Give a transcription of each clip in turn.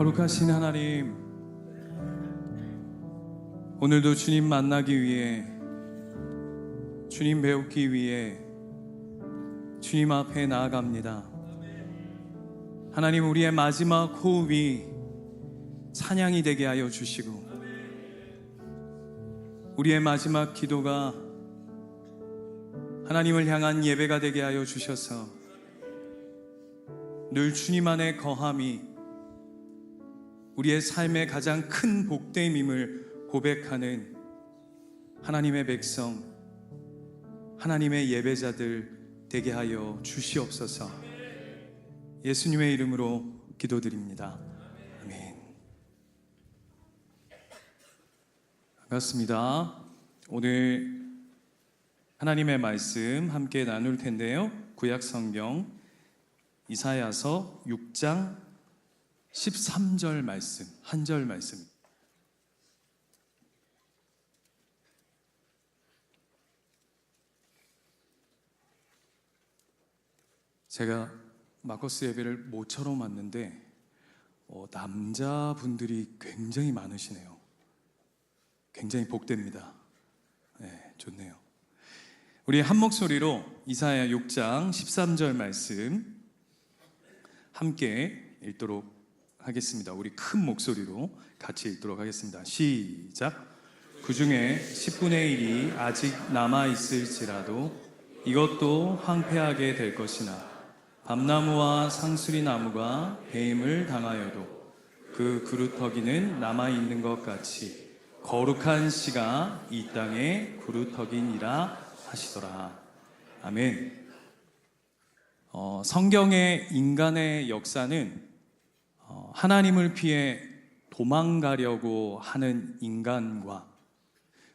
거룩하신 하나님, 오늘도 주님 만나기 위해, 주님 배우기 위해 주님 앞에 나아갑니다. 하나님, 우리의 마지막 호흡이 찬양이 되게 하여 주시고, 우리의 마지막 기도가 하나님을 향한 예배가 되게 하여 주셔서 늘 주님 안에 거함이 우리의 삶의 가장 큰 복됨임을 고백하는 하나님의 백성, 하나님의 예배자들 되게 하여 주시옵소서. 예수님의 이름으로 기도드립니다. 아멘. 반갑습니다. 오늘 하나님의 말씀 함께 나눌 텐데요, 구약 성경 이사야서 6장 13절 말씀, 한 절 말씀. 제가 마커스 예배를 모처럼 왔는데 남자분들이 굉장히 많으시네요. 굉장히 복됩니다. 네, 좋네요. 우리 한 목소리로 이사야 6장 13절 말씀 함께 읽도록 하겠습니다. 우리 큰 목소리로 같이 읽도록 하겠습니다. 시작. 그 중에 10분의 1이 아직 남아있을지라도 이것도 황폐하게 될 것이나 밤나무와 상수리 나무가 배임을 당하여도 그 그루터기는 남아있는 것 같이 거룩한 씨가 이 땅에 그루터기니라 하시더라. 아멘. 성경의 인간의 역사는 하나님을 피해 도망가려고 하는 인간과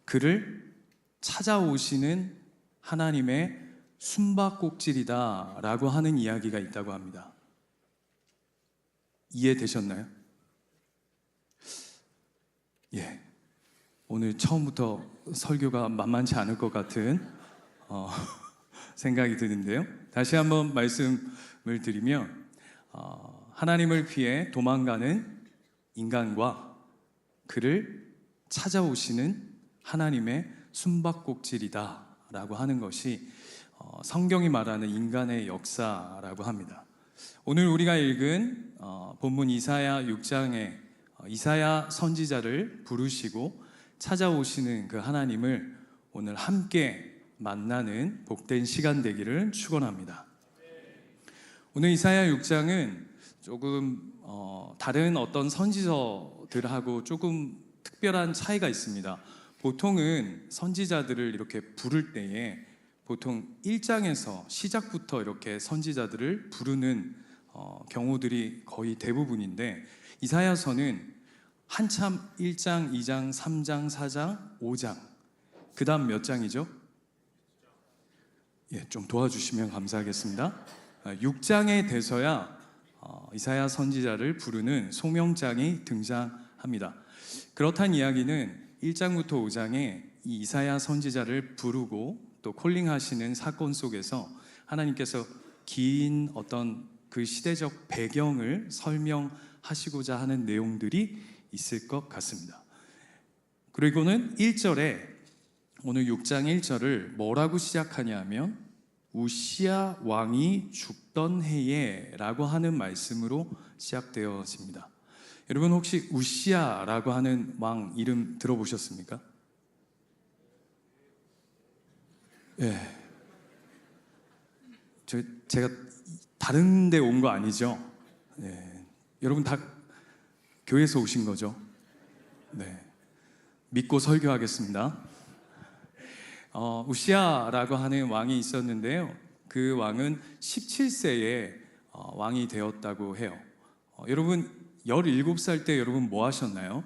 그를 찾아오시는 하나님의 숨바꼭질이다라고 하는 이야기가 있다고 합니다. 이해되셨나요? 예. 오늘 처음부터 설교가 만만치 않을 것 같은 생각이 드는데요. 다시 한번 말씀을 드리면 하나님을 피해 도망가는 인간과 그를 찾아오시는 하나님의 숨바꼭질이다 라고 하는 것이 성경이 말하는 인간의 역사라고 합니다. 오늘 우리가 읽은 본문 이사야 6장에 이사야 선지자를 부르시고 찾아오시는 그 하나님을 오늘 함께 만나는 복된 시간 되기를 축원합니다. 오늘 이사야 6장은 조금 다른 어떤 선지서들하고 조금 특별한 차이가 있습니다. 보통은 선지자들을 이렇게 부를 때에 보통 1장에서 시작부터 이렇게 선지자들을 부르는 경우들이 거의 대부분인데, 이사야서는 한참 1장, 2장, 3장, 4장, 5장, 그 다음 몇 장이죠? 예, 좀 도와주시면 감사하겠습니다. 6장에 돼서야 이사야 선지자를 부르는 소명장이 등장합니다. 그렇다는 이야기는 1장부터 5장에 이 이사야 선지자를 부르고 또 콜링하시는 사건 속에서 하나님께서 긴 어떤 그 시대적 배경을 설명하시고자 하는 내용들이 있을 것 같습니다. 그리고는 1절에 오늘 6장 1절을 뭐라고 시작하냐 하면 우시야 왕이 죽던 해에 라고 하는 말씀으로 시작되어집니다. 여러분, 혹시 우시야라고 하는 왕 이름 들어보셨습니까? 예. 제가 다른 데 온 거 아니죠? 예. 여러분 다 교회에서 오신 거죠? 네. 믿고 설교하겠습니다. 우시야라고 하는 왕이 있었는데요, 그 왕은 17세에 왕이 되었다고 해요. 여러분 17살 때 여러분 뭐 하셨나요?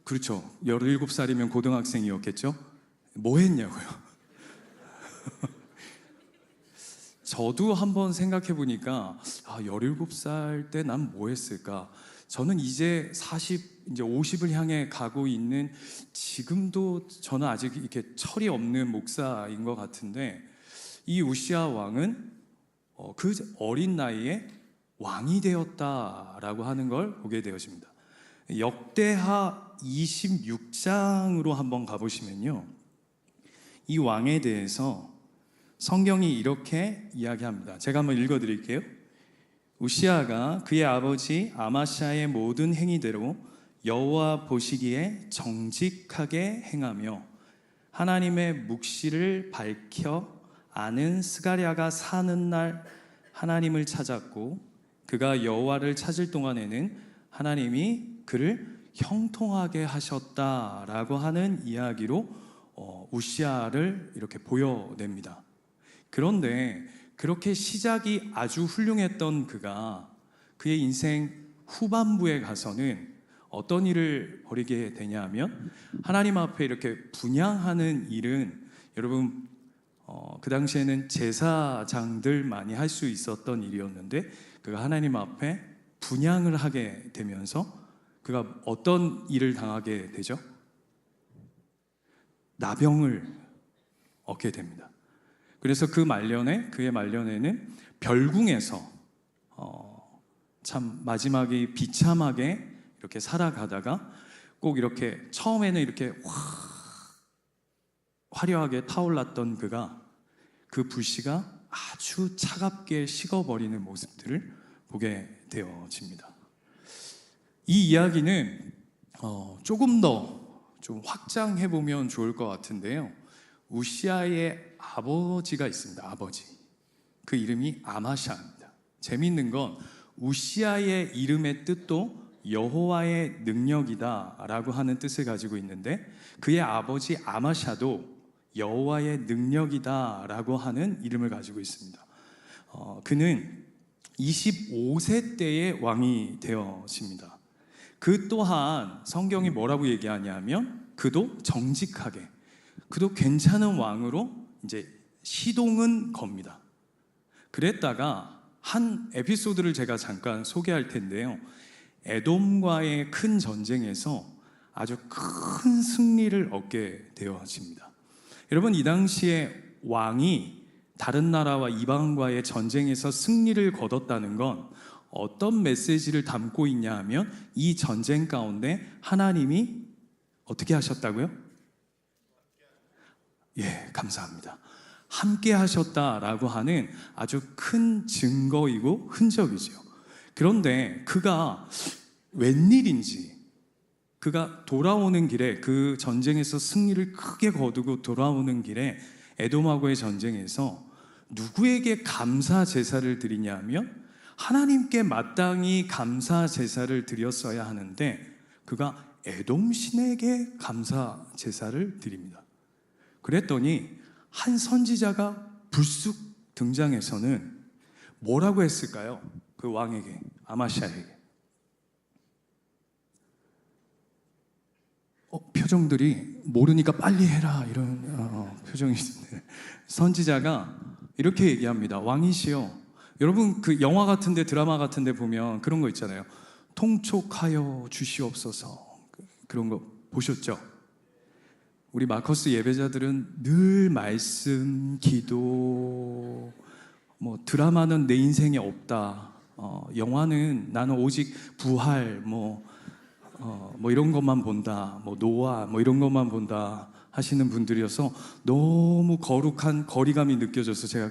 그렇죠. 17살이면 고등학생이었겠죠? 뭐 했냐고요? 저도 한번 생각해 보니까 17살 때 난 뭐 했을까? 저는 이제 50을 향해 가고 있는 지금도 저는 아직 이렇게 철이 없는 목사인 것 같은데, 이 우시야 왕은 그 어린 나이에 왕이 되었다라고 하는 걸 보게 되어집니다. 역대하 26장으로 한번 가보시면요, 이 왕에 대해서 성경이 이렇게 이야기합니다. 제가 한번 읽어드릴게요. 우시아가 그의 아버지 아마샤의 모든 행위대로 여호와 보시기에 정직하게 행하며 하나님의 묵시를 밝혀 아는 스가랴가 사는 날 하나님을 찾았고, 그가 여호와를 찾을 동안에는 하나님이 그를 형통하게 하셨다라고 하는 이야기로 우시아를 이렇게 보여냅니다. 그런데 그렇게 시작이 아주 훌륭했던 그가 그의 인생 후반부에 가서는 어떤 일을 벌이게 되냐면, 하나님 앞에 이렇게 분향하는 일은, 여러분 그 당시에는 제사장들만이 할 수 있었던 일이었는데, 그가 하나님 앞에 분향을 하게 되면서 그가 어떤 일을 당하게 되죠? 나병을 얻게 됩니다. 그래서 그의 말년에는 별궁에서 참 마지막에 비참하게 이렇게 살아가다가, 꼭 이렇게 처음에는 이렇게 화려하게 타올랐던 그가 그 불씨가 아주 차갑게 식어버리는 모습들을 보게 되어집니다. 이 이야기는 조금 더 좀 확장해 보면 좋을 것 같은데요, 우시아의 아버지가 있습니다. 아버지, 그 이름이 아마샤입니다. 재미있는 건 우시아의 이름의 뜻도 여호와의 능력이다 라고 하는 뜻을 가지고 있는데, 그의 아버지 아마샤도 여호와의 능력이다 라고 하는 이름을 가지고 있습니다. 그는 25세 때에 왕이 되어집니다. 그 또한 성경이 뭐라고 얘기하냐면, 그도 정직하게, 그도 괜찮은 왕으로 이제 시동은 겁니다. 그랬다가 한 에피소드를 제가 잠깐 소개할 텐데요, 에돔과의 큰 전쟁에서 아주 큰 승리를 얻게 되어집니다. 여러분, 이 당시에 왕이 다른 나라와 이방과의 전쟁에서 승리를 거뒀다는 건 어떤 메시지를 담고 있냐 하면, 이 전쟁 가운데 하나님이 어떻게 하셨다고요? 예, 감사합니다. 함께 하셨다라고 하는 아주 큰 증거이고 흔적이죠. 그런데 그가 웬일인지, 그가 돌아오는 길에, 그 전쟁에서 승리를 크게 거두고 돌아오는 길에 에돔하고의 전쟁에서 누구에게 감사 제사를 드리냐면, 하나님께 마땅히 감사 제사를 드렸어야 하는데 그가 에돔 신에게 감사 제사를 드립니다. 그랬더니 한 선지자가 불쑥 등장해서는 뭐라고 했을까요? 그 왕에게, 아마샤에게. 표정들이 모르니까 빨리 해라 이런 표정이신데, 선지자가 이렇게 얘기합니다. 왕이시여, 여러분 그 영화 같은데, 드라마 같은데 보면 그런 거 있잖아요. 통촉하여 주시옵소서, 그런 거 보셨죠? 우리 마커스 예배자들은 늘 말씀, 기도, 뭐 드라마는 내 인생에 없다, 영화는 나는 오직 부활, 뭐 이런 것만 본다, 뭐 노아, 뭐 이런 것만 본다 하시는 분들이어서 너무 거룩한 거리감이 느껴져서 제가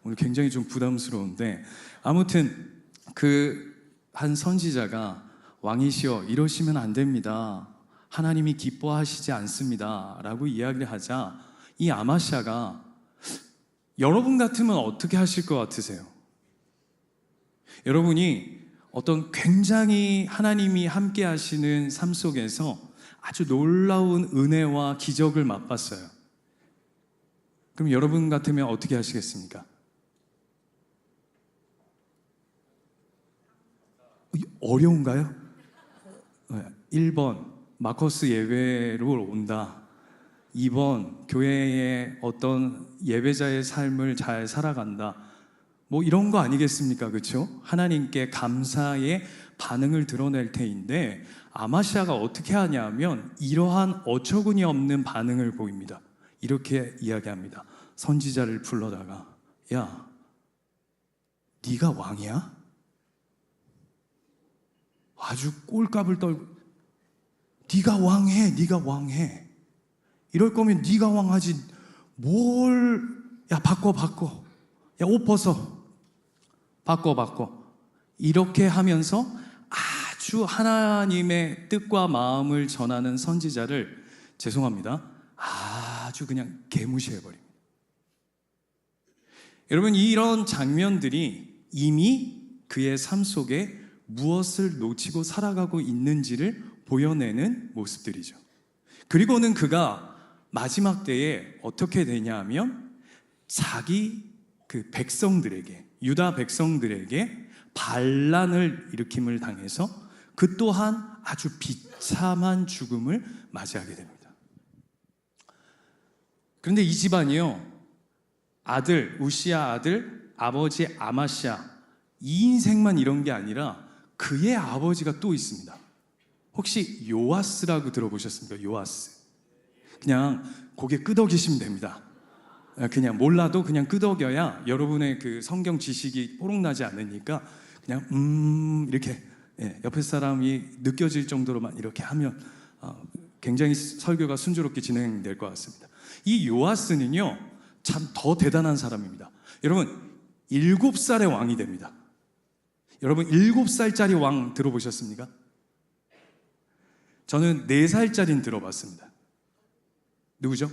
오늘 굉장히 좀 부담스러운데, 아무튼 그 한 선지자가 왕이시여 이러시면 안 됩니다, 하나님이 기뻐하시지 않습니다 라고 이야기를 하자, 이 아마샤가 여러분 같으면 어떻게 하실 것 같으세요? 여러분이 어떤 굉장히 하나님이 함께 하시는 삶 속에서 아주 놀라운 은혜와 기적을 맛봤어요. 그럼 여러분 같으면 어떻게 하시겠습니까? 어려운가요? 1번 마커스 예배로 온다, 2번 교회의 어떤 예배자의 삶을 잘 살아간다, 뭐 이런 거 아니겠습니까? 그렇죠? 하나님께 감사의 반응을 드러낼 테인데, 아마시아가 어떻게 하냐면 이러한 어처구니 없는 반응을 보입니다. 이렇게 이야기합니다. 선지자를 불러다가, 야, 네가 왕이야? 아주 꼴값을 떨고, 네가 왕해, 네가 왕해. 이럴 거면 네가 왕하지. 야, 바꿔. 야, 옷 벗어. 바꿔. 이렇게 하면서 아주 하나님의 뜻과 마음을 전하는 선지자를, 죄송합니다, 아주 그냥 개무시해버립니다. 여러분, 이런 장면들이 이미 그의 삶 속에 무엇을 놓치고 살아가고 있는지를 보여내는 모습들이죠. 그리고는 그가 마지막 때에 어떻게 되냐 하면 자기 그 백성들에게, 유다 백성들에게 반란을 일으킴을 당해서 그 또한 아주 비참한 죽음을 맞이하게 됩니다. 그런데 이 집안이요, 아들 우시야, 아들 아버지 아마시야, 이 인생만 이런 게 아니라 그의 아버지가 또 있습니다. 혹시 요아스라고 들어보셨습니까? 요아스. 그냥 고개 끄덕이시면 됩니다. 그냥 몰라도 그냥 끄덕여야 여러분의 그 성경 지식이 뽀록나지 않으니까 그냥 이렇게, 옆에 사람이 느껴질 정도로만 이렇게 하면 굉장히 설교가 순조롭게 진행될 것 같습니다. 이 요아스는요, 참 더 대단한 사람입니다. 여러분, 7살의 왕이 됩니다. 여러분, 7살짜리 왕 들어보셨습니까? 저는 4살짜리는 들어봤습니다. 누구죠?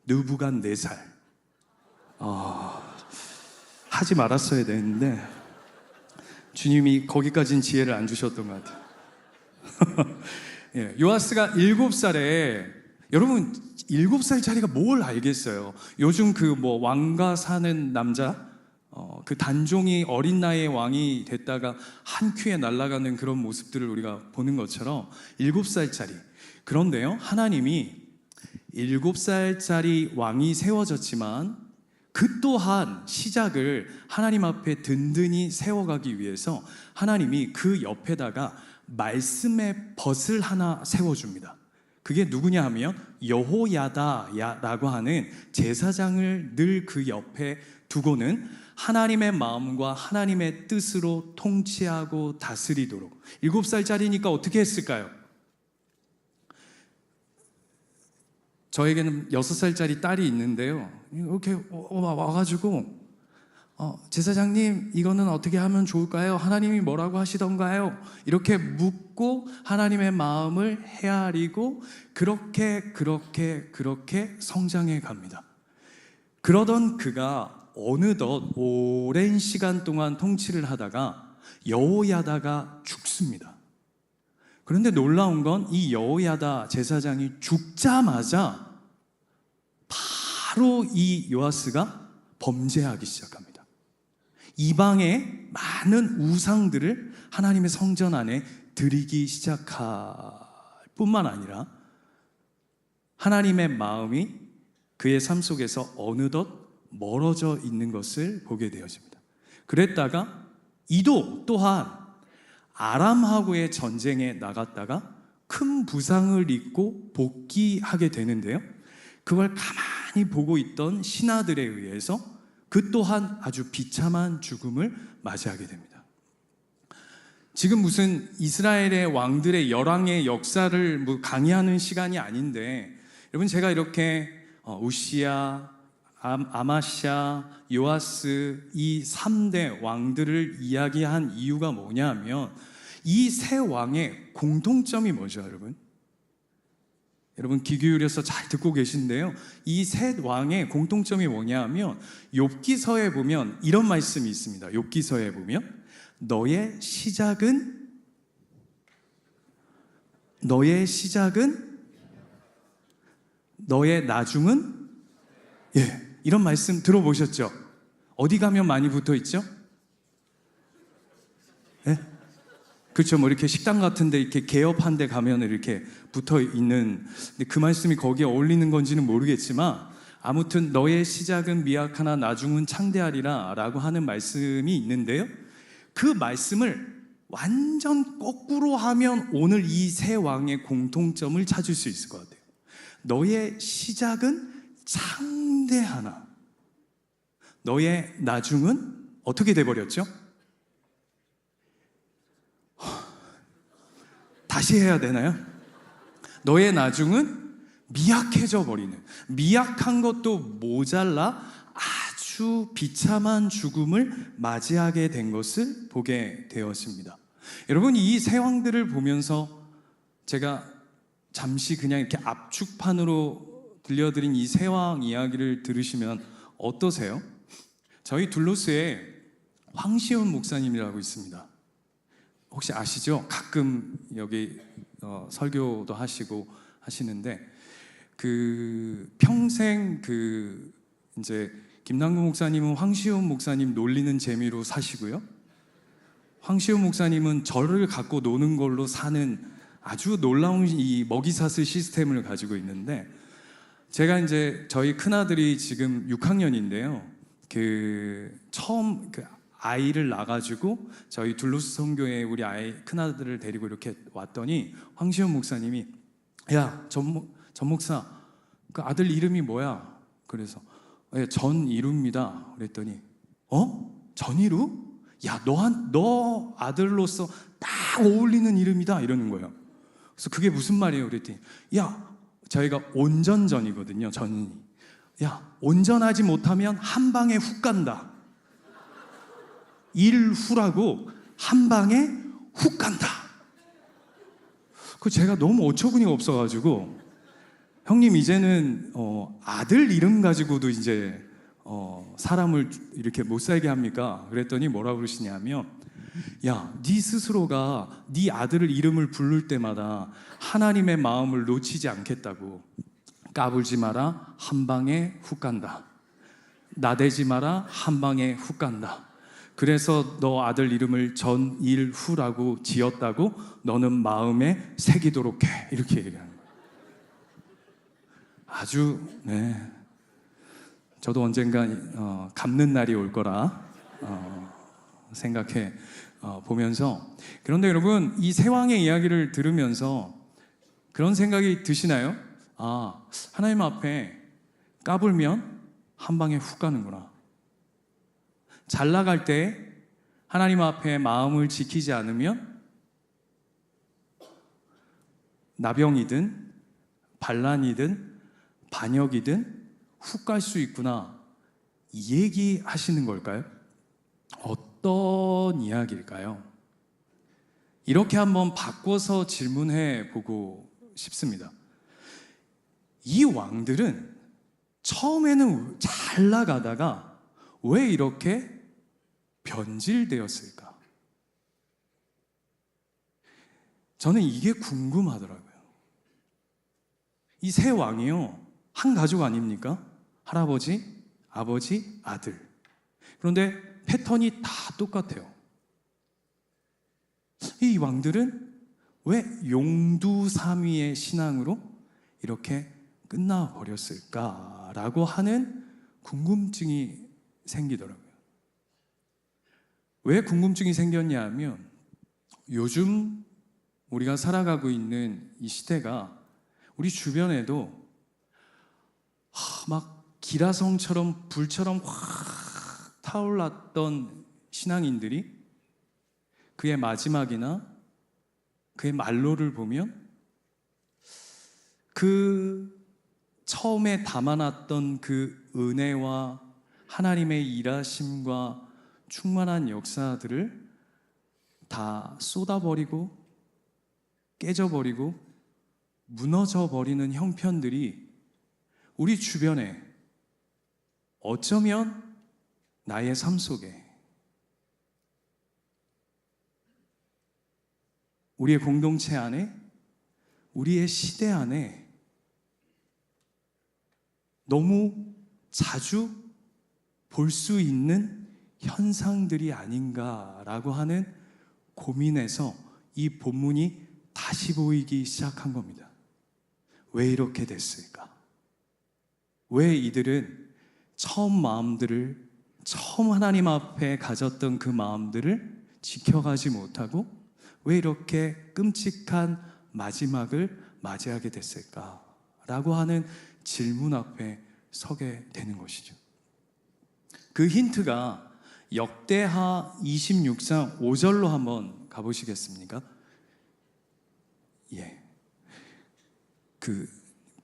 느부갓네살. 하지 말았어야 되는데 주님이 거기까지는 지혜를 안 주셨던 것 같아요. 예, 요아스가 7살에, 여러분 7살짜리가 뭘 알겠어요. 요즘 그 뭐 왕가 사는 남자, 그 단종이 어린 나이에 왕이 됐다가 한 큐에 날아가는 그런 모습들을 우리가 보는 것처럼 7살짜리. 그런데요, 하나님이 7살짜리 왕이 세워졌지만 그 또한 시작을 하나님 앞에 든든히 세워가기 위해서 하나님이 그 옆에다가 말씀의 벗을 하나 세워줍니다. 그게 누구냐 하면 여호야다라고 하는 제사장을 늘 그 옆에 두고는 하나님의 마음과 하나님의 뜻으로 통치하고 다스리도록. 7살짜리니까 어떻게 했을까요? 저에게는 6살짜리 딸이 있는데요, 이렇게 와가지고 제사장님, 이거는 어떻게 하면 좋을까요? 하나님이 뭐라고 하시던가요? 이렇게 묻고 하나님의 마음을 헤아리고 그렇게 성장해 갑니다. 그러던 그가 어느덧 오랜 시간 동안 통치를 하다가 여호야다가 죽습니다. 그런데 놀라운 건 이 여호야다 제사장이 죽자마자 바로 이 요아스가 범죄하기 시작합니다. 이방의 많은 우상들을 하나님의 성전 안에 드리기 시작할 뿐만 아니라 하나님의 마음이 그의 삶 속에서 어느덧 멀어져 있는 것을 보게 되어집니다. 그랬다가 이도 또한 아람하고의 전쟁에 나갔다가 큰 부상을 입고 복귀하게 되는데요, 그걸 가만히 보고 있던 신하들에 의해서 그 또한 아주 비참한 죽음을 맞이하게 됩니다. 지금 무슨 이스라엘의 왕들의 열왕의 역사를 강의하는 시간이 아닌데, 여러분, 제가 이렇게 우시야, 아마시야, 요아스, 이 3대 왕들을 이야기한 이유가 뭐냐 하면 이 세 왕의 공통점이 뭐죠, 여러분? 여러분, 귀 기울여서 잘 듣고 계신데요, 이 세 왕의 공통점이 뭐냐 하면 욥기서에 보면 이런 말씀이 있습니다. 욥기서에 보면 너의 시작은 너의 나중은, 이런 말씀 들어보셨죠? 어디 가면 많이 붙어 있죠? 그렇죠. 뭐 이렇게 식당 같은데 이렇게 개업한 데 가면 이렇게 붙어 있는, 근데 그 말씀이 거기에 어울리는 건지는 모르겠지만 아무튼 너의 시작은 미약하나 나중은 창대하리라 라고 하는 말씀이 있는데요, 그 말씀을 완전 거꾸로 하면 오늘 이 세 왕의 공통점을 찾을 수 있을 것 같아요. 너의 시작은 창대하나 너의 나중은 어떻게 돼버렸죠? 다시 해야 되나요? 너의 나중은 미약해져 버리는, 미약한 것도 모자라 아주 비참한 죽음을 맞이하게 된 것을 보게 되었습니다. 여러분, 이 세 왕들을 보면서 제가 잠시 그냥 이렇게 압축판으로 들려드린 이 세 왕 이야기를 들으시면 어떠세요? 저희 둘로스에 황시훈 목사님이라고 있습니다. 혹시 아시죠? 가끔 여기 설교도 하시고 하시는데 그 평생 그 이제 김남구 목사님은 황시훈 목사님 놀리는 재미로 사시고요. 황시훈 목사님은 저를 갖고 노는 걸로 사는 아주 놀라운 이 먹이사슬 시스템을 가지고 있는데, 제가 이제 저희 큰아들이 지금 6학년인데요. 그 처음 그 아이를 낳아가지고 저희 둘로스 선교회 우리 아이 큰아들을 데리고 이렇게 왔더니 황시훈 목사님이 야, 전 목사 그 아들 이름이 뭐야? 그래서 전이루입니다. 그랬더니 전이루? 야, 너 아들로서 딱 어울리는 이름이다 이러는 거예요. 그래서 그게 무슨 말이에요? 그랬더니 야, 저희가 온전전이거든요. 전이. 야, 온전하지 못하면 한 방에 훅 간다. 일후라고 한 방에 훅 간다. 그 제가 너무 어처구니가 없어가지고 형님 이제는 아들 이름 가지고도 이제 사람을 이렇게 못 살게 합니까? 그랬더니 뭐라고 그러시냐면 야, 네 스스로가 네 아들을 이름을 부를 때마다 하나님의 마음을 놓치지 않겠다고. 까불지 마라, 한 방에 훅 간다. 나대지 마라, 한 방에 훅 간다. 그래서 너 아들 이름을 전일후라고 지었다고 너는 마음에 새기도록 해. 이렇게 얘기하는 거예요. 아주 저도 언젠가 갚는 날이 올 거라 생각해 보면서, 그런데 여러분 이 세 왕의 이야기를 들으면서 그런 생각이 드시나요? 아, 하나님 앞에 까불면 한 방에 훅 가는구나. 잘 나갈 때 하나님 앞에 마음을 지키지 않으면 나병이든 반란이든 반역이든 훅 갈 수 있구나, 이 얘기 하시는 걸까요? 어떤 이야기일까요? 이렇게 한번 바꿔서 질문해 보고 싶습니다. 이 왕들은 처음에는 잘 나가다가 왜 이렇게 변질되었을까? 저는 이게 궁금하더라고요. 이 세 왕이요, 한 가족 아닙니까? 할아버지, 아버지, 아들. 그런데 패턴이 다 똑같아요. 이 왕들은 왜 용두삼위의 신앙으로 이렇게 끝나버렸을까라고 하는 궁금증이 생기더라고요. 왜 궁금증이 생겼냐 하면 요즘 우리가 살아가고 있는 이 시대가 우리 주변에도 막 기라성처럼 불처럼 확 타올랐던 신앙인들이 그의 마지막이나 그의 말로를 보면 그 처음에 담아놨던 그 은혜와 하나님의 일하심과 충만한 역사들을 다 쏟아버리고 깨져버리고 무너져버리는 형편들이 우리 주변에 어쩌면 나의 삶 속에, 우리의 공동체 안에, 우리의 시대 안에 너무 자주 볼 수 있는 현상들이 아닌가라고 하는 고민에서 이 본문이 다시 보이기 시작한 겁니다. 왜 이렇게 됐을까? 왜 이들은 처음 하나님 앞에 가졌던 그 마음들을 지켜가지 못하고 왜 이렇게 끔찍한 마지막을 맞이하게 됐을까라고 하는 질문 앞에 서게 되는 것이죠. 그 힌트가 역대하 26장 5절로 한번 가보시겠습니까? 예.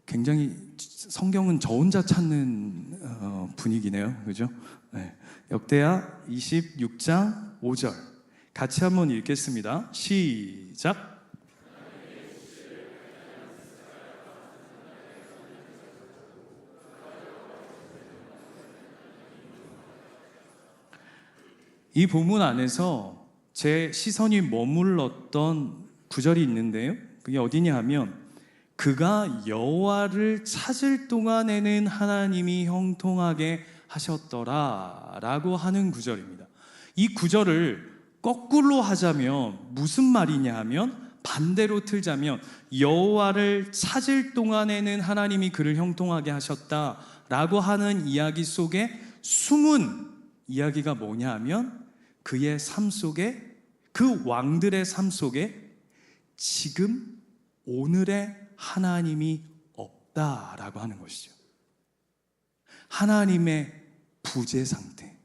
굉장히 성경은 저 혼자 찾는 분위기네요. 그죠? 네. 역대하 26장 5절. 같이 한번 읽겠습니다. 시작. 이 본문 안에서 제 시선이 머물렀던 구절이 있는데요. 그게 어디냐 하면 그가 여호와를 찾을 동안에는 하나님이 형통하게 하셨더라 라고 하는 구절입니다. 이 구절을 거꾸로 하자면 무슨 말이냐 하면 반대로 틀자면 여호와를 찾을 동안에는 하나님이 그를 형통하게 하셨다라고 하는 이야기 속에 숨은 이야기가 뭐냐 하면 그의 삶 속에, 그 왕들의 삶 속에 지금 오늘의 하나님이 없다라고 하는 것이죠. 하나님의 부재 상태.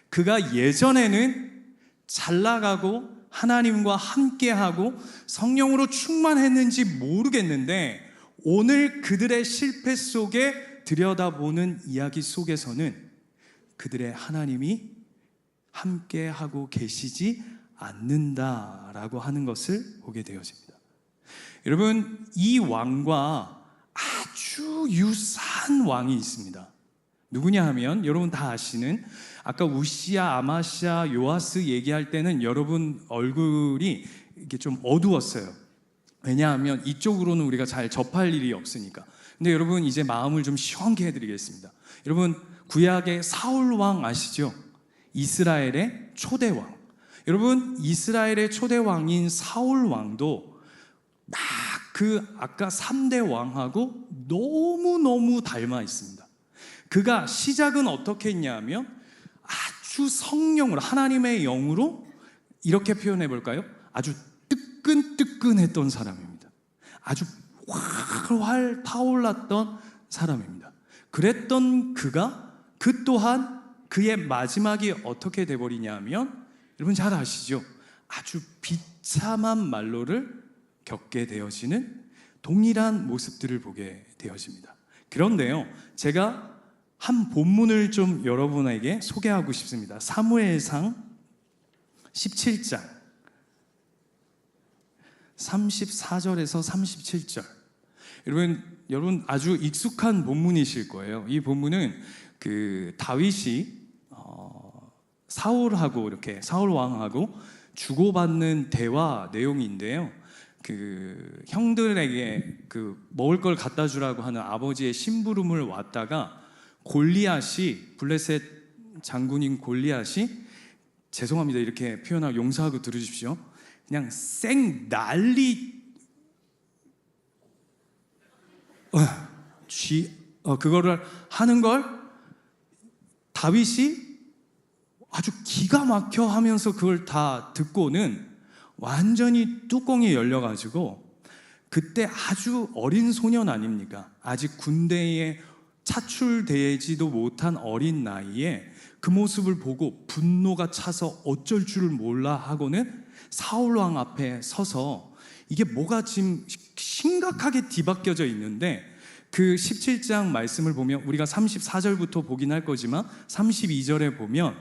그가 예전에는 잘 나가고 하나님과 함께하고 성령으로 충만했는지 모르겠는데 오늘 그들의 실패 속에 들여다보는 이야기 속에서는 그들의 하나님이 함께하고 계시지 않는다라고 하는 것을 보게 되어집니다. 여러분, 이 왕과 아주 유사한 왕이 있습니다. 누구냐 하면 여러분 다 아시는, 아까 우시야, 아마시아, 요아스 얘기할 때는 여러분 얼굴이 이렇게 좀 어두웠어요. 왜냐하면 이쪽으로는 우리가 잘 접할 일이 없으니까. 근데 여러분 이제 마음을 좀 시원케 해드리겠습니다. 여러분 구약의 사울 왕 아시죠? 이스라엘의 초대 왕. 여러분 이스라엘의 초대 왕인 사울 왕도 막 아까 3대 왕하고 너무너무 닮아 있습니다. 그가 시작은 어떻게 했냐면 아주 성령으로, 하나님의 영으로, 이렇게 표현해 볼까요? 아주 뜨끈뜨끈했던 사람입니다. 아주 활활 타올랐던 사람입니다. 그랬던 그 또한 그의 마지막이 어떻게 돼버리냐면 여러분 잘 아시죠? 아주 비참한 말로를 겪게 되어지는 동일한 모습들을 보게 되어집니다. 그런데요, 제가 한 본문을 좀 여러분에게 소개하고 싶습니다. 사무엘상 17장 34절에서 37절. 여러분 아주 익숙한 본문이실 거예요. 이 본문은 다윗이 사울하고 이렇게 사울 왕하고 주고받는 대화 내용인데요. 형들에게 먹을 걸 갖다 주라고 하는 아버지의 심부름을 왔다가 골리앗이, 블레셋 장군인 골리앗이, 죄송합니다 이렇게 표현하고 용서하고 들으십시오. 그냥 생 난리 그거를 하는 걸 다윗이 아주 기가 막혀 하면서 그걸 다 듣고는 완전히 뚜껑이 열려가지고, 그때 아주 어린 소년 아닙니까? 아직 군대에 차출되지도 못한 어린 나이에 그 모습을 보고 분노가 차서 어쩔 줄을 몰라 하고는 사울왕 앞에 서서 이게 뭐가 지금 심각하게 뒤바뀌어져 있는데, 그 17장 말씀을 보면 우리가 34절부터 보긴 할 거지만 32절에 보면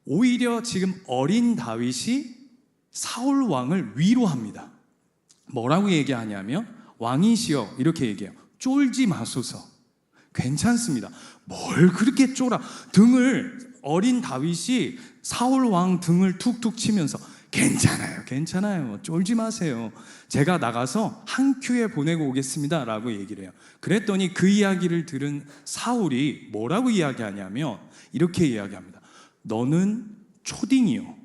오히려 지금 어린 다윗이 사울 왕을 위로합니다. 뭐라고 얘기하냐면 왕이시여 이렇게 얘기해요. 쫄지 마소서. 괜찮습니다. 뭘 그렇게 쫄아. 어린 다윗이 사울 왕 등을 툭툭 치면서 괜찮아요. 쫄지 마세요. 제가 나가서 한 큐에 보내고 오겠습니다 라고 얘기를 해요. 그랬더니 그 이야기를 들은 사울이 뭐라고 이야기하냐면 이렇게 이야기합니다. 너는 초딩이요.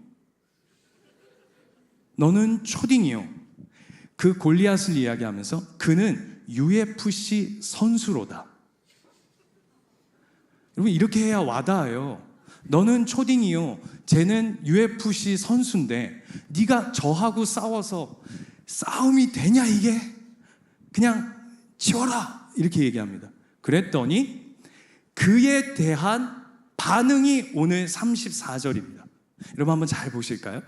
그 골리앗을 이야기하면서 그는 UFC 선수로다. 여러분 이렇게 해야 와닿아요. 너는 초딩이요, 쟤는 UFC 선수인데 네가 저하고 싸워서 싸움이 되냐 이게? 그냥 치워라 이렇게 얘기합니다. 그랬더니 그에 대한 반응이 오늘 34절입니다. 여러분 한번 잘 보실까요?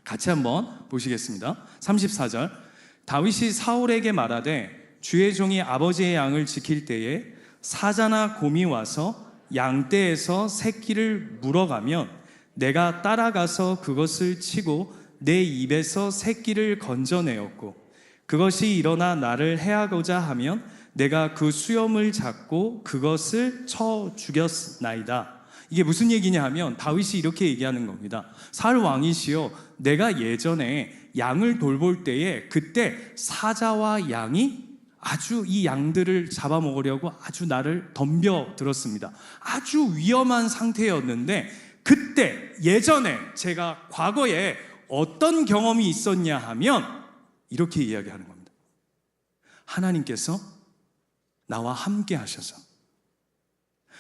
같이 한번 보시겠습니다. 34절 다윗이 사울에게 말하되 주의 종이 아버지의 양을 지킬 때에 사자나 곰이 와서 양떼에서 새끼를 물어가면 내가 따라가서 그것을 치고 내 입에서 새끼를 건져내었고 그것이 일어나 나를 해하고자 하면 내가 그 수염을 잡고 그것을 쳐 죽였나이다. 이게 무슨 얘기냐 하면 다윗이 이렇게 얘기하는 겁니다. 사울 왕이시여, 내가 예전에 양을 돌볼 때에 그때 사자와 양이 아주 이 양들을 잡아먹으려고 아주 나를 덤벼들었습니다. 아주 위험한 상태였는데 그때 예전에 제가 과거에 어떤 경험이 있었냐 하면 이렇게 이야기하는 겁니다. 하나님께서 나와 함께 하셔서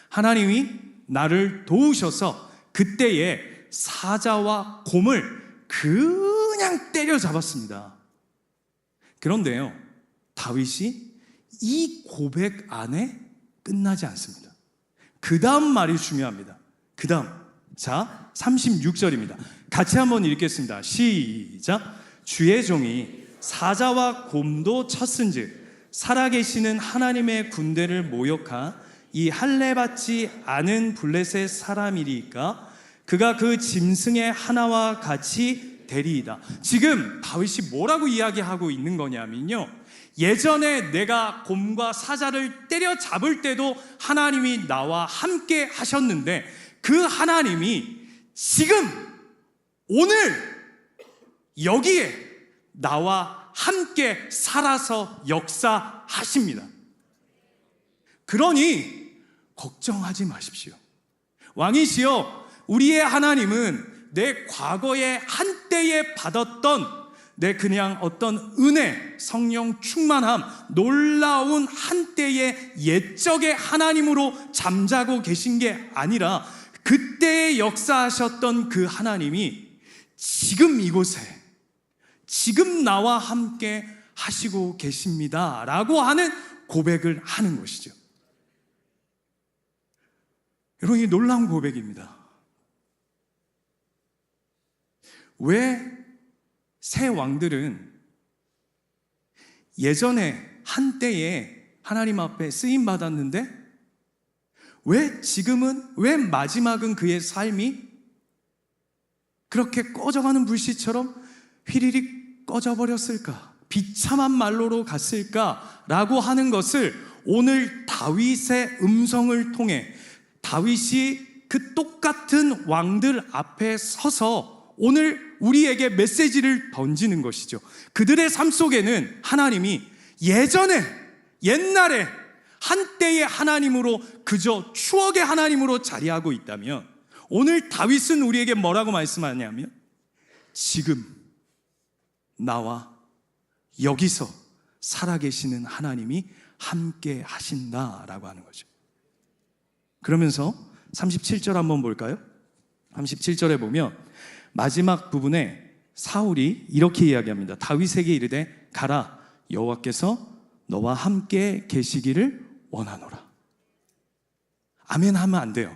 하나님이 나를 도우셔서 그때에 사자와 곰을 그냥 때려잡았습니다. 그런데요, 다윗이 이 고백 안에 끝나지 않습니다. 그 다음 말이 중요합니다. 그 다음, 자 36절입니다. 같이 한번 읽겠습니다. 시작. 주의 종이 사자와 곰도 쳤은즉 살아계시는 하나님의 군대를 모욕하 이 할례받지 않은 블레셋 사람이리까 그가 그 짐승의 하나와 같이 되리이다. 지금 다윗이 뭐라고 이야기하고 있는 거냐면요, 예전에 내가 곰과 사자를 때려잡을 때도 하나님이 나와 함께 하셨는데 그 하나님이 지금 오늘 여기에 나와 함께 살아서 역사하십니다. 그러니 걱정하지 마십시오. 왕이시여, 우리의 하나님은 내 과거에 한때에 받았던 내 그냥 어떤 은혜, 성령 충만함, 놀라운 한때의 옛적의 하나님으로 잠자고 계신 게 아니라 그때에 역사하셨던 그 하나님이 지금 이곳에 지금 나와 함께 하시고 계십니다 라고 하는 고백을 하는 것이죠. 여러분, 이 놀라운 고백입니다. 왜 새 왕들은 예전에 한때에 하나님 앞에 쓰임 받았는데 왜 지금은, 왜 마지막은 그의 삶이 그렇게 꺼져가는 불씨처럼 휘리릭 꺼져버렸을까? 비참한 말로로 갔을까라고 하는 것을 오늘 다윗의 음성을 통해 다윗이 그 똑같은 왕들 앞에 서서 오늘 우리에게 메시지를 던지는 것이죠. 그들의 삶 속에는 하나님이 예전에, 옛날에 한때의 하나님으로 그저 추억의 하나님으로 자리하고 있다면 오늘 다윗은 우리에게 뭐라고 말씀하냐면 지금 나와 여기서 살아계시는 하나님이 함께 하신다라고 하는 거죠. 그러면서 37절 한번 볼까요? 37절에 보면 마지막 부분에 사울이 이렇게 이야기합니다. 다윗에게 이르되 가라, 여호와께서 너와 함께 계시기를 원하노라. 아멘 하면 안 돼요.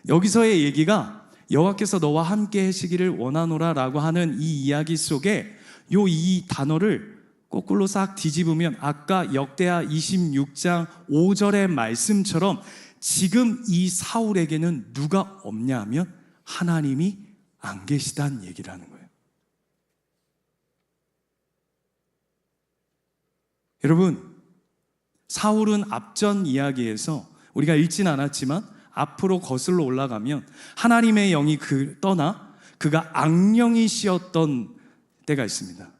여기서의 얘기가 여호와께서 너와 함께 하시기를 원하노라 라고 하는 이 이야기 속에 이 단어를 거꾸로 싹 뒤집으면 아까 역대하 26장 5절의 말씀처럼 지금 이 사울에게는 누가 없냐 하면 하나님이 안 계시다는 얘기를 하는 거예요. 여러분, 사울은 앞전 이야기에서 우리가 읽진 않았지만 앞으로 거슬러 올라가면 하나님의 영이 떠나 그가 악령이시었던 때가 있습니다.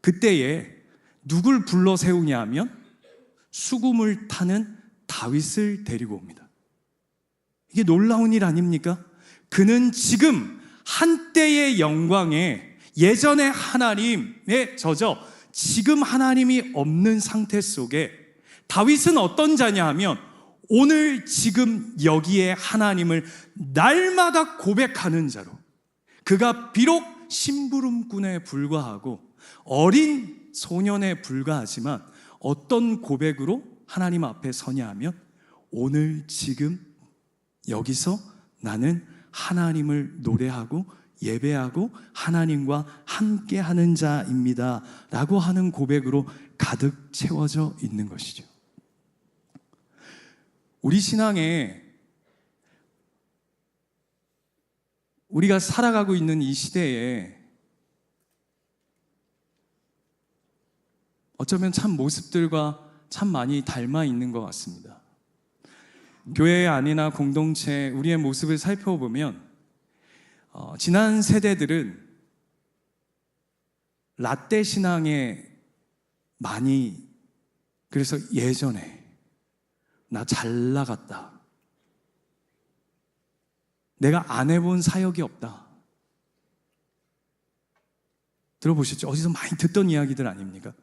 그때에 누굴 불러 세우냐 하면 수금을 타는 다윗을 데리고 옵니다. 이게 놀라운 일 아닙니까? 그는 지금 한때의 영광에 예전의 하나님에 젖어 지금 하나님이 없는 상태 속에 다윗은 어떤 자냐 하면 오늘 지금 여기에 하나님을 날마다 고백하는 자로, 그가 비록 심부름꾼에 불과하고 어린 소년에 불과하지만 어떤 고백으로 하나님 앞에 서냐 하면 오늘 지금 여기서 나는 하나님을 노래하고 예배하고 하나님과 함께하는 자입니다 라고 하는 고백으로 가득 채워져 있는 것이죠. 우리 신앙에 우리가 살아가고 있는 이 시대에 어쩌면 참 모습들과 참 많이 닮아 있는 것 같습니다. 교회 안이나 공동체 우리의 모습을 살펴보면 지난 세대들은 라떼 신앙에 많이, 그래서 예전에 나 잘 나갔다, 내가 안 해본 사역이 없다, 들어보셨죠? 어디서 많이 듣던 이야기들 아닙니까?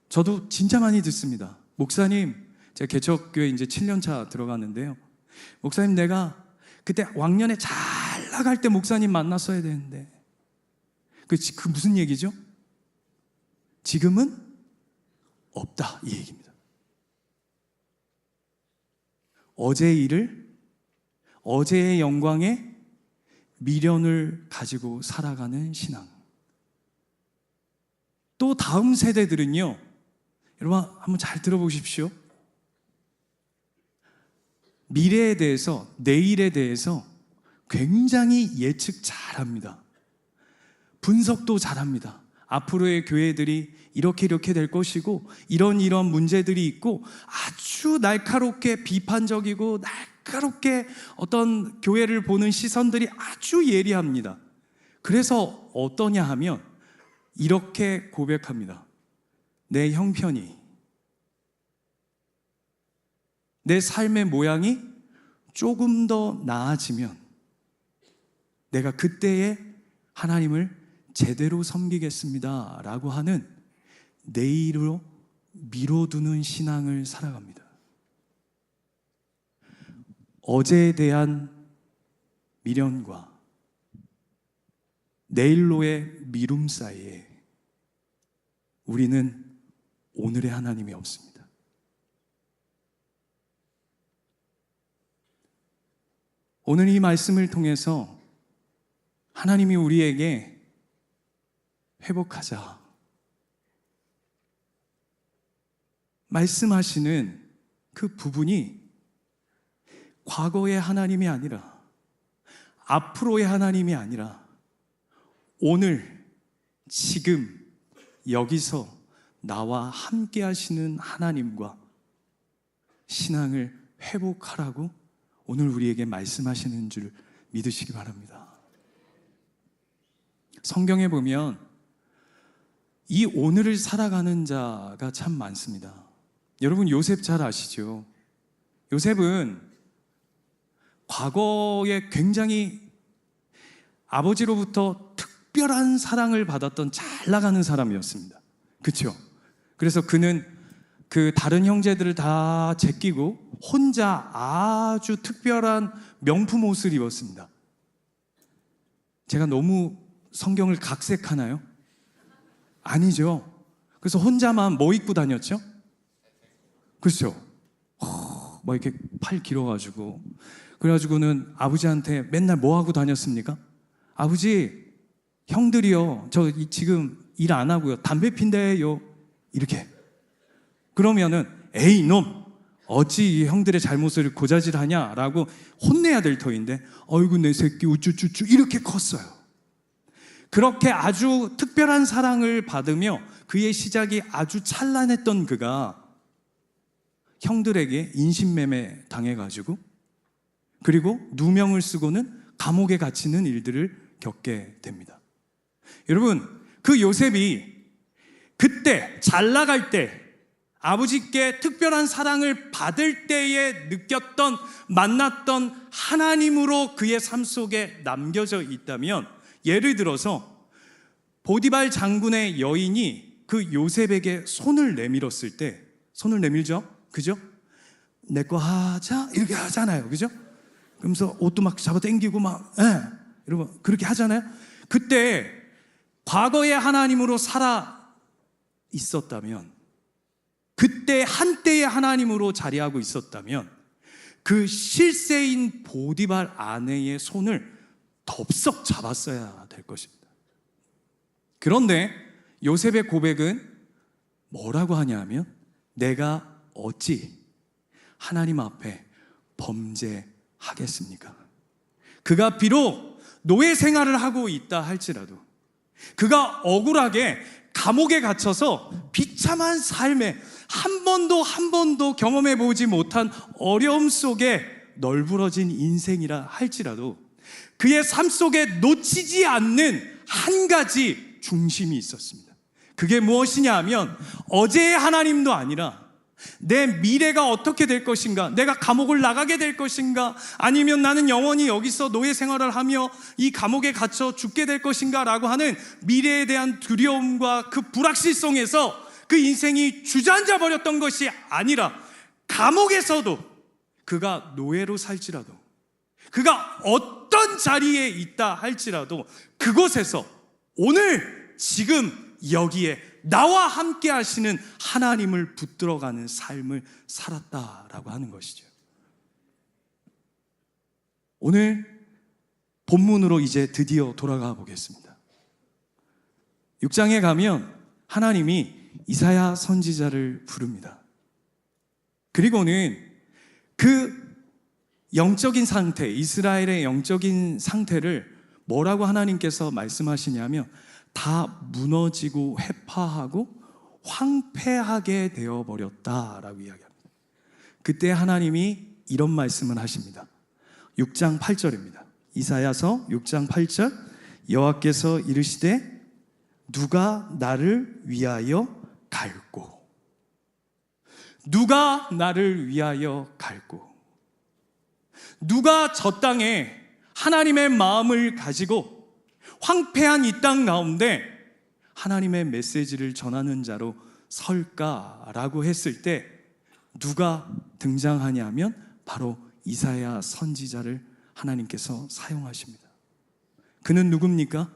저도 진짜 많이 듣습니다. 목사님, 제가 개척교회 이제 7년차 들어갔는데요, 목사님 내가 그때 왕년에 잘 나갈 때 목사님 만났어야 되는데, 그 무슨 얘기죠? 지금은 없다, 이 얘기입니다. 어제의 일을, 어제의 영광에 미련을 가지고 살아가는 신앙. 또 다음 세대들은요, 여러분 한번 잘 들어보십시오. 미래에 대해서, 내일에 대해서 굉장히 예측 잘합니다. 분석도 잘합니다. 앞으로의 교회들이 이렇게 될 것이고 이런 문제들이 있고, 아주 날카롭게 비판적이고 날카롭게 어떤 교회를 보는 시선들이 아주 예리합니다. 그래서 어떠냐 하면 이렇게 고백합니다. 내 형편이, 내 삶의 모양이 조금 더 나아지면 내가 그때에 하나님을 제대로 섬기겠습니다 라고 하는 내일로 미뤄두는 신앙을 살아갑니다. 어제에 대한 미련과 내일로의 미룸 사이에 우리는 오늘의 하나님이 없습니다. 오늘 이 말씀을 통해서 하나님이 우리에게 회복하자 말씀하시는 그 부분이 과거의 하나님이 아니라, 앞으로의 하나님이 아니라 오늘, 지금, 여기서 나와 함께 하시는 하나님과 신앙을 회복하라고 오늘 우리에게 말씀하시는 줄 믿으시기 바랍니다. 성경에 보면 이 오늘을 살아가는 자가 참 많습니다. 여러분 요셉 잘 아시죠? 요셉은 과거에 굉장히 아버지로부터 특별한 사랑을 받았던 잘 나가는 사람이었습니다. 그렇죠? 그래서 그는 그 다른 형제들을 다 제끼고 혼자 아주 특별한 명품 옷을 입었습니다. 제가 너무 성경을 각색하나요? 아니죠. 그래서 혼자만 뭐 입고 다녔죠? 그렇죠? 막 이렇게 팔 길어가지고, 그래가지고는 아버지한테 맨날 뭐 하고 다녔습니까? 아버지, 형들이요, 저 지금 일 안 하고요, 담배 핀대요, 이렇게. 그러면은 에이 이놈, 어찌 이 형들의 잘못을 고자질하냐 라고 혼내야 될 터인데, 어이구 내 새끼 우쭈쭈쭈 이렇게 컸어요. 그렇게 아주 특별한 사랑을 받으며 그의 시작이 아주 찬란했던 그가 형들에게 인신매매 당해가지고, 그리고 누명을 쓰고는 감옥에 갇히는 일들을 겪게 됩니다. 여러분, 그 요셉이 그때 잘 나갈 때, 아버지께 특별한 사랑을 받을 때에 느꼈던, 만났던 하나님으로 그의 삶 속에 남겨져 있다면, 예를 들어서 보디발 장군의 여인이 그 요셉에게 손을 내밀었을 때, 손을 내밀죠? 그죠? 내 거 하자 이렇게 하잖아요. 그죠? 그러면서 옷도 막 잡아 당기고 막, 여러분 그렇게 하잖아요. 그때 과거의 하나님으로 살아 있었다면, 그때 한때의 하나님으로 자리하고 있었다면, 그 실세인 보디발 아내의 손을 덥석 잡았어야 될 것입니다. 그런데 요셉의 고백은 뭐라고 하냐 면 내가 어찌 하나님 앞에 범죄하겠습니까? 그가 비록 노예 생활을 하고 있다 할지라도, 그가 억울하게 감옥에 갇혀서 비참한 삶에 한 번도 경험해 보지 못한 어려움 속에 널브러진 인생이라 할지라도 그의 삶 속에 놓치지 않는 한 가지 중심이 있었습니다. 그게 무엇이냐 하면 어제의 하나님도 아니라 내 미래가 어떻게 될 것인가, 내가 감옥을 나가게 될 것인가, 아니면 나는 영원히 여기서 노예 생활을 하며 이 감옥에 갇혀 죽게 될 것인가 라고 하는 미래에 대한 두려움과 그 불확실성에서 그 인생이 주저앉아 버렸던 것이 아니라, 감옥에서도 그가 노예로 살지라도, 그가 어떤 자리에 있다 할지라도 그곳에서 오늘 지금 여기에 나와 함께 하시는 하나님을 붙들어가는 삶을 살았다라고 하는 것이죠. 오늘 본문으로 이제 드디어 돌아가 보겠습니다. 6장에 가면 하나님이 이사야 선지자를 부릅니다. 그리고는 그 영적인 상태, 이스라엘의 영적인 상태를 뭐라고 하나님께서 말씀하시냐면 다 무너지고 회파하고 황폐하게 되어버렸다라고 이야기합니다. 그때 하나님이 이런 말씀을 하십니다. 6장 8절입니다. 이사야서 6장 8절, 여호와께서 이르시되 누가 나를 위하여 갈고, 누가 나를 위하여 갈고, 누가 저 땅에 하나님의 마음을 가지고 황폐한 이 땅 가운데 하나님의 메시지를 전하는 자로 설까라고 했을 때 누가 등장하냐면 바로 이사야 선지자를 하나님께서 사용하십니다. 그는 누굽니까?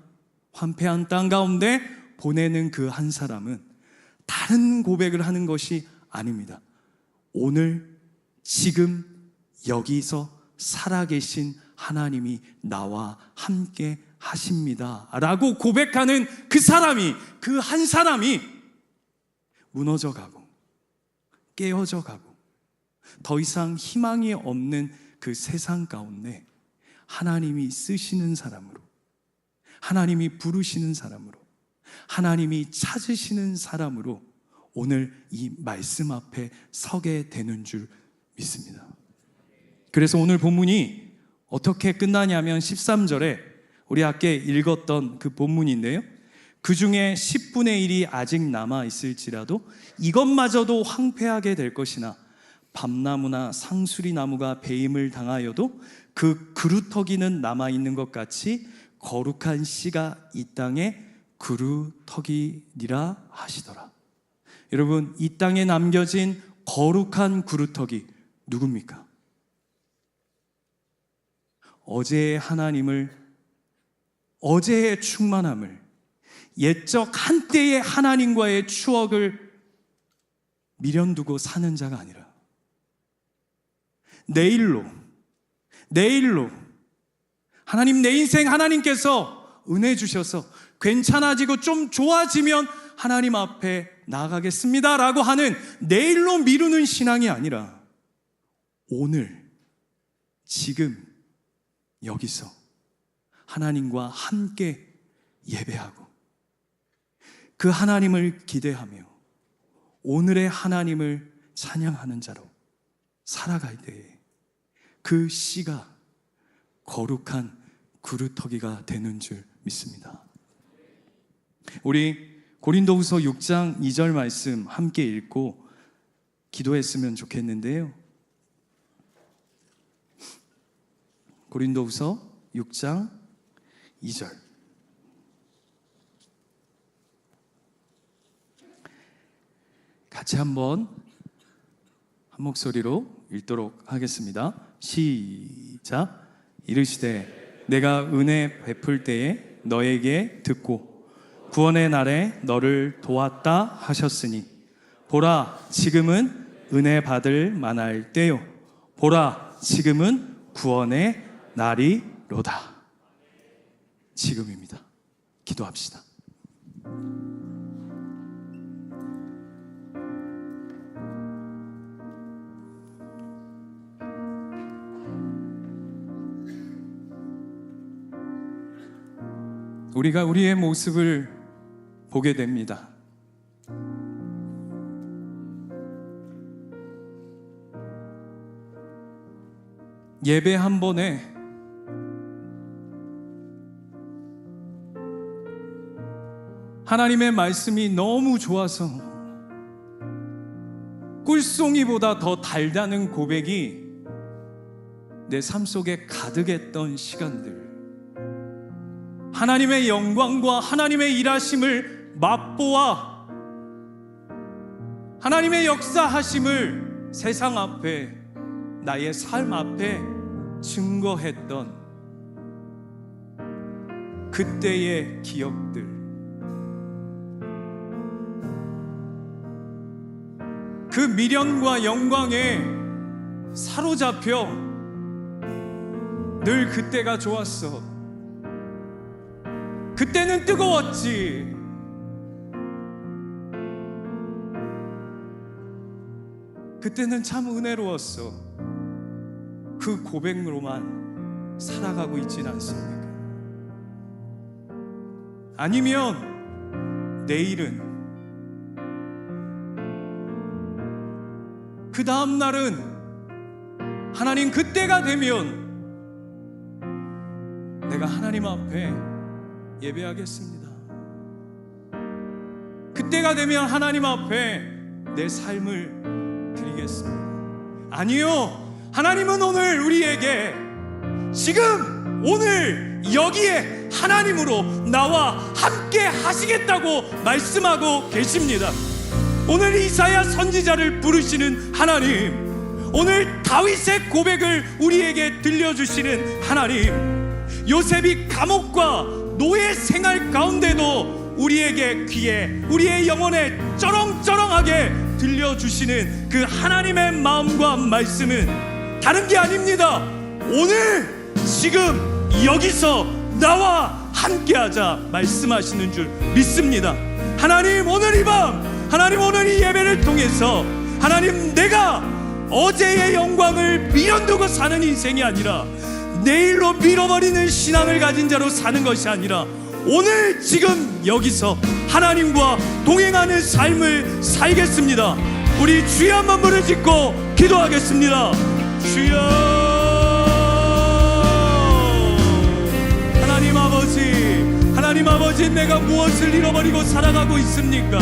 황폐한 땅 가운데 보내는 그 한 사람은 다른 고백을 하는 것이 아닙니다. 오늘 지금 여기서 살아계신 하나님이 나와 함께 하십니다 라고 고백하는 그 사람이, 그 한 사람이 무너져 가고 깨어져 가고 더 이상 희망이 없는 그 세상 가운데 하나님이 쓰시는 사람으로, 하나님이 부르시는 사람으로, 하나님이 찾으시는 사람으로 오늘 이 말씀 앞에 서게 되는 줄 믿습니다. 그래서 오늘 본문이 어떻게 끝나냐면 13절에 우리 아까 읽었던 그 본문인데요, 그 중에 10분의 1이 아직 남아있을지라도 이것마저도 황폐하게 될 것이나 밤나무나 상수리 나무가 배임을 당하여도 그 그루터기는 남아있는 것 같이 거룩한 씨가 이 땅에 그루터기니라 하시더라. 여러분, 이 땅에 남겨진 거룩한 그루터기 누굽니까? 어제의 하나님을, 어제의 충만함을, 옛적 한때의 하나님과의 추억을 미련두고 사는 자가 아니라 내일로 하나님, 내 인생 하나님께서 은혜 주셔서 괜찮아지고 좀 좋아지면 하나님 앞에 나아가겠습니다 라고 하는 내일로 미루는 신앙이 아니라 오늘 지금 여기서 하나님과 함께 예배하고 그 하나님을 기대하며 오늘의 하나님을 찬양하는 자로 살아갈 때에 그 씨가 거룩한 그루터기가 되는 줄 믿습니다. 우리 고린도후서 6장 2절 말씀 함께 읽고 기도했으면 좋겠는데요. 고린도후서 6장 2절, 같이 한번 한 목소리로 읽도록 하겠습니다. 시작. 이르시되 내가 은혜 베풀 때에 너에게 듣고 구원의 날에 너를 도왔다 하셨으니 보라 지금은 은혜 받을 만할 때요 보라 지금은 구원의 날이로다. 지금입니다. 기도합시다. 우리가 우리의 모습을 보게 됩니다. 예배 한 번에 하나님의 말씀이 너무 좋아서 꿀송이보다 더 달다는 고백이 내 삶 속에 가득했던 시간들, 하나님의 영광과 하나님의 일하심을 맛보아 하나님의 역사하심을 세상 앞에, 나의 삶 앞에 증거했던 그때의 기억들, 그 미련과 영광에 사로잡혀 늘 그때가 좋았어, 그때는 뜨거웠지, 그때는 참 은혜로웠어, 그 고백으로만 살아가고 있진 않습니까? 아니면 내일은, 그 다음 날은, 하나님 그때가 되면 내가 하나님 앞에 예배하겠습니다. 그때가 되면 하나님 앞에 내 삶을 드리겠습니다. 아니요, 하나님은 오늘 우리에게 지금 오늘 여기에 하나님으로 나와 함께 하시겠다고 말씀하고 계십니다. 오늘 이사야 선지자를 부르시는 하나님, 오늘 다윗의 고백을 우리에게 들려주시는 하나님, 요셉이 감옥과 노예 생활 가운데도 우리에게 귀에, 우리의 영혼에 쩌렁쩌렁하게 들려주시는 그 하나님의 마음과 말씀은 다른 게 아닙니다. 오늘 지금 여기서 나와 함께하자 말씀하시는 줄 믿습니다. 하나님, 오늘 이 밤, 하나님 오늘 이 예배를 통해서 하나님, 내가 어제의 영광을 미련두고 사는 인생이 아니라 내일로 밀어버리는 신앙을 가진 자로 사는 것이 아니라 오늘 지금 여기서 하나님과 동행하는 삶을 살겠습니다. 우리 주여 한번 부르짖고 기도하겠습니다. 주여, 하나님 아버지, 하나님 아버지, 내가 무엇을 잃어버리고 살아가고 있습니까?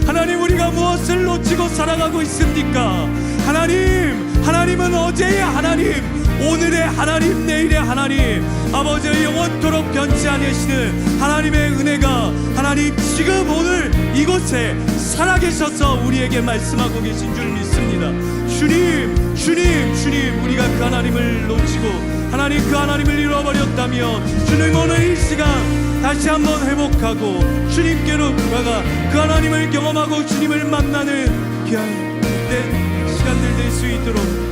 하나님, 우리가 무엇을 놓치고 살아가고 있습니까? 하나님, 하나님은 어제의 하나님, 오늘의 하나님, 내일의 하나님, 아버지의 영원토록 변치 않으시는 하나님의 은혜가 하나님 지금 오늘 이곳에 살아계셔서 우리에게 말씀하고 계신 줄 믿습니다. 주님, 주님, 주님, 우리가 그 하나님을 놓치고 하나님 그 하나님을 잃어버렸다면 주님, 오늘 이 시간 다시 한번 회복하고 주님께로 돌아가 그 하나님을 경험하고 주님을 만나는 귀한 시간들 될 수 있도록